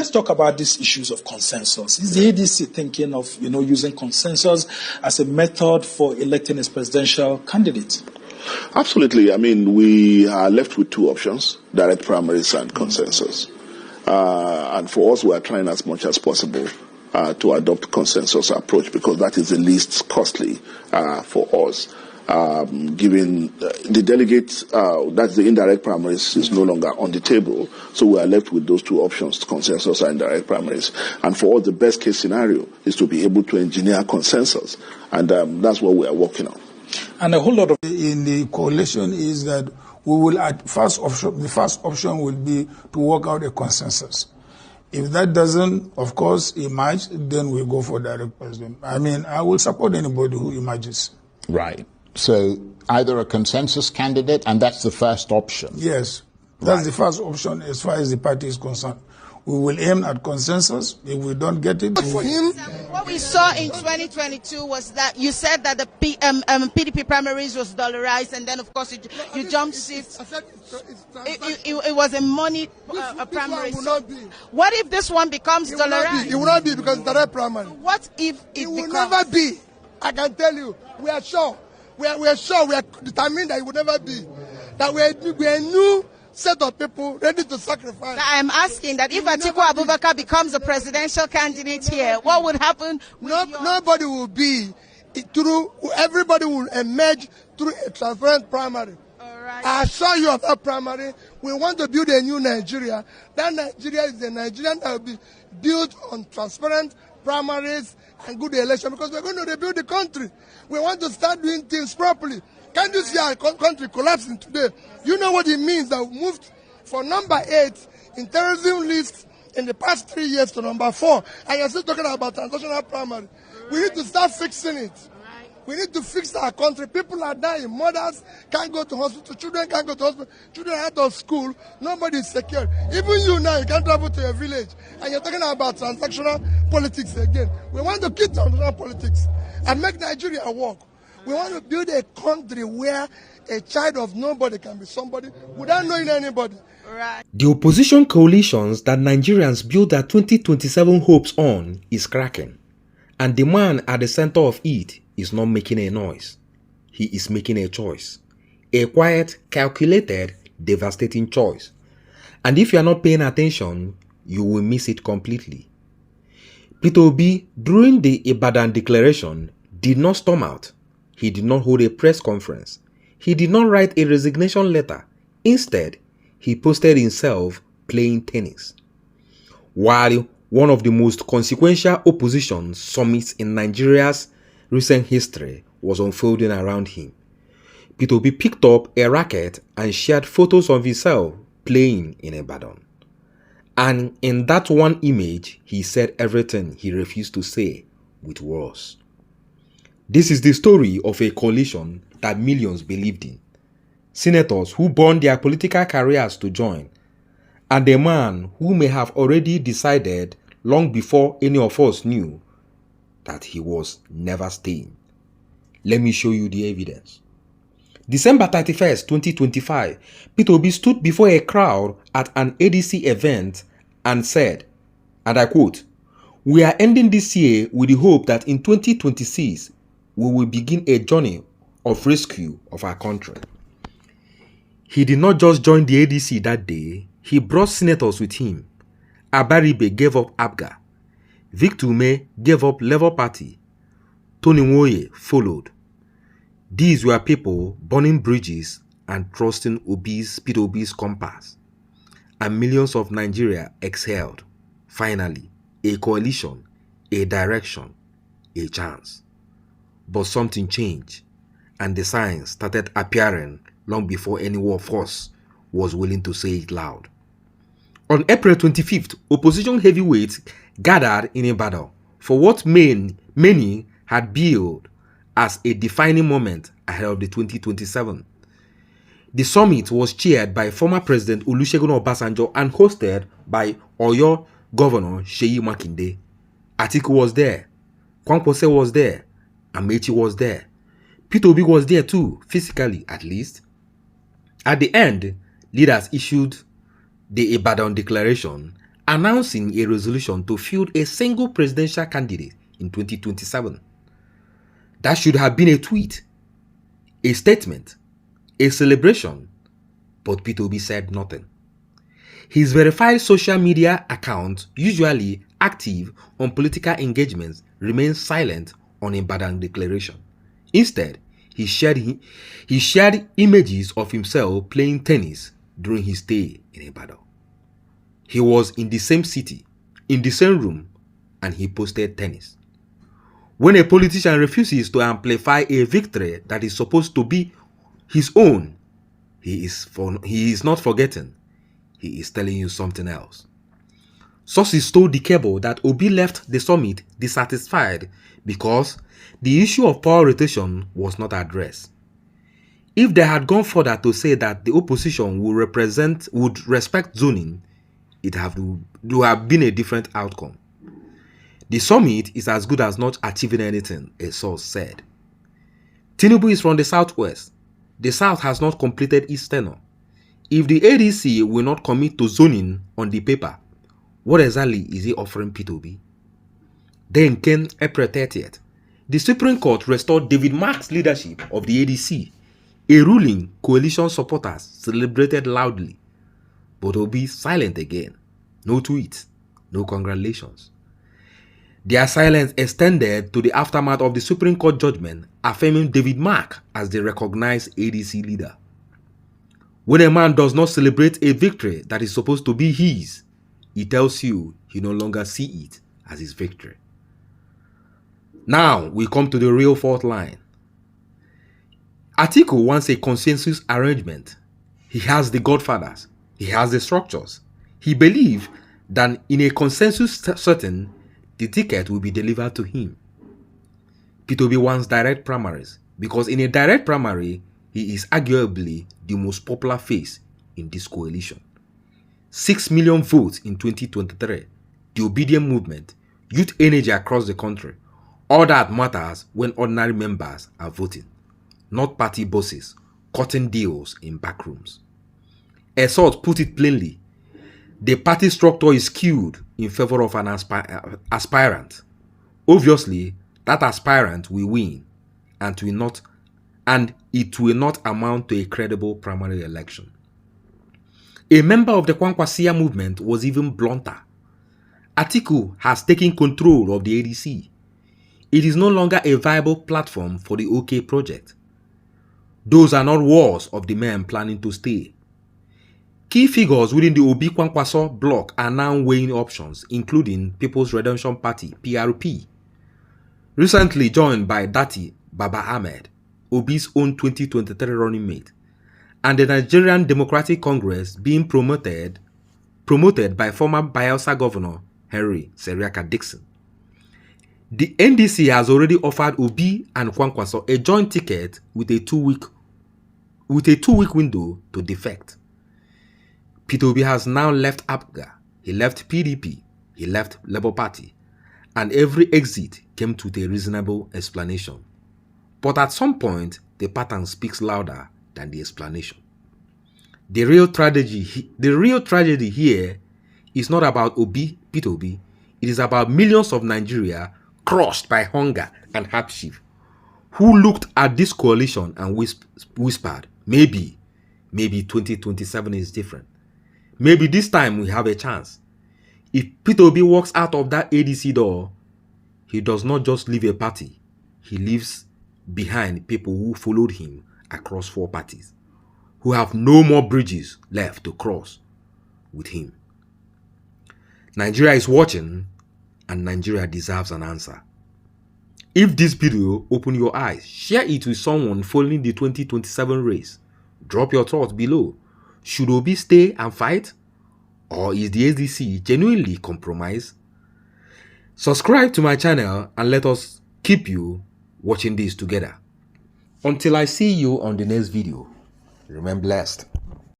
let's talk about these issues of consensus. Is the ADC thinking of, using consensus as a method for electing its presidential candidate? Absolutely. I mean, we are left with two options: direct primaries and consensus. And for us, we are trying as much as possible to adopt consensus approach, because that is the least costly for us. Given the delegates, that's the indirect primaries, is no longer on the table. So we are left with those two options, consensus and indirect primaries. And for us, the best case scenario is to be able to engineer consensus. And that's what we are working on. And a whole lot of in the coalition is that we will, the first option will be to work out a consensus. If that doesn't, of course, emerge, then we go for direct president. I mean, I will support anybody who emerges. Right. So either a consensus candidate, and that's the first option. Yes, that's the first option as far as the party is concerned. We will aim at consensus. If we don't get it, for him. What we saw in 2022 was that you said that the PDP primaries was dollarized, and then of course you jumped ship. It was a money primary. What if this one becomes dollarized? It will not be, because it's direct primary. What if it will never be? I can tell you, we are sure. We are sure, we are determined that it will never be. That we are a new set of people ready to sacrifice. I am asking that if Atiku Abubakar becomes a presidential candidate here, what would happen? Nobody will be through, everybody will emerge through a transparent primary. All right. I assure you of that primary. We want to build a new Nigeria. That Nigeria is a Nigeria that will be built on transparent primaries and good election, because we're going to rebuild the country. We want to start doing things properly. Can't you see our country collapsing today? You know what it means that we moved from number 8 in terrorism list in the past 3 years to number 4, and you're still talking about transnational primary. We need to start fixing it. We need to fix our country. People are dying. Mothers can't go to hospital. Children can't go to hospital. Children are out of school. Nobody is secure. Even you now, you can't travel to your village. And you're talking about transactional politics again. We want to keep transactional politics and make Nigeria work. We want to build a country where a child of nobody can be somebody without knowing anybody. Right. The opposition coalitions that Nigerians build their 2027 hopes on is cracking. And the man at the center of it is not making a noise. He is making a choice. A quiet, calculated, devastating choice. And if you are not paying attention, you will miss it completely. Peter Obi, during the Ibadan declaration, did not storm out. He did not hold a press conference. He did not write a resignation letter. Instead, he posted himself playing tennis. While one of the most consequential opposition summits in Nigeria's recent history was unfolding around him, Peter Obi picked up a racket and shared photos of himself playing in Ibadan. And in that one image, he said everything he refused to say with words. This is the story of a coalition that millions believed in. Senators who burned their political careers to join, and a man who may have already decided long before any of us knew that he was never staying. Let me show you the evidence. December 31st, 2025, Peter Obi stood before a crowd at an ADC event and said, and I quote, "We are ending this year with the hope that in 2026, we will begin a journey of rescue of our country." He did not just join the ADC that day, he brought senators with him. Abaribe gave up ABGA. Victor Ume gave up Labour Party. Tony Nwoye followed. These were people burning bridges and trusting Peter Obi's compass. And millions of Nigeria exhaled. Finally, a coalition, a direction, a chance. But something changed, and the signs started appearing long before any of us was willing to say it loud. On April 25th, opposition heavyweights gathered in Ibadan for what many had billed as a defining moment ahead of the 2027. The summit was chaired by former President Olusegun Obasanjo and hosted by Oyo Governor Seyi Makinde. Atiku was there, Kwankwaso was there, Amechi was there. Peter Obi was there too, physically at least. At the end, leaders issued the Ibadan Declaration announcing a resolution to field a single presidential candidate in 2027. That should have been a tweet, a statement, a celebration, but Peter Obi said nothing. His verified social media account, usually active on political engagements, remains silent on Ibadan declaration. Instead, he shared images of himself playing tennis during his stay in Ibadan. He was in the same city, in the same room, and he posted tennis. When a politician refuses to amplify a victory that is supposed to be his own, he is not forgetting. He is telling you something else. Sources told the cable that Obi left the summit dissatisfied because the issue of power rotation was not addressed. If they had gone further to say that the opposition would respect zoning, it would have been a different outcome. The summit is as good as not achieving anything, a source said. Tinubu is from the southwest. The south has not completed its tenure. If the ADC will not commit to zoning on the paper, what exactly is he offering Peter Obi? Then came April 30th. The Supreme Court restored David Mark's leadership of the ADC, a ruling coalition supporters celebrated loudly. But Obi silent again. No tweets, no congratulations. Their silence extended to the aftermath of the Supreme Court judgment affirming David Mark as the recognized ADC leader. When a man does not celebrate a victory that is supposed to be his, he tells you he no longer sees it as his victory. Now we come to the real fault line. Atiku wants a consensus arrangement. He has the godfathers. He has the structures. He believes that in a consensus setting, the ticket will be delivered to him. Peter Obi wants direct primaries because in a direct primary, he is arguably the most popular face in this coalition. 6 million votes in 2023, the obedient movement, youth energy across the country. All that matters when ordinary members are voting, not party bosses cutting deals in backrooms. A source put it plainly, the party structure is skewed in favor of an aspirant. Obviously, that aspirant will win and it will not amount to a credible primary election. A member of the Kwankwasia movement was even blunter. Atiku has taken control of the ADC. It is no longer a viable platform for the OK project. Those are not wars of the men planning to stay. Key figures within the Obi Kwankwaso bloc are now weighing options, including People's Redemption Party, PRP, recently joined by Dati Baba Ahmed, Obi's own 2023 running mate, and the Nigerian Democratic Congress being promoted by former Bayelsa Governor Henry Seriaka Dixon. The NDC has already offered Obi and Kwankwaso a joint ticket with a two-week window to defect. Peter Obi has now left APGA, he left PDP, he left Labour Party, and every exit came with a reasonable explanation. But at some point, the pattern speaks louder than the explanation. The real tragedy here is not about Peter Obi. It is about millions of Nigeria crushed by hunger and hardship, who looked at this coalition and whispered, maybe 2027 is different. Maybe this time we have a chance. If Peter Obi walks out of that ADC door, he does not just leave a party. He leaves behind people who followed him across 4 parties, who have no more bridges left to cross with him. Nigeria is watching, and Nigeria deserves an answer. If this video opened your eyes, share it with someone following the 2027 race. Drop your thoughts below. Should Obi stay and fight? Or is the ADC genuinely compromised? Subscribe to my channel and let us keep you watching this together. Until I see you on the next video, remain blessed.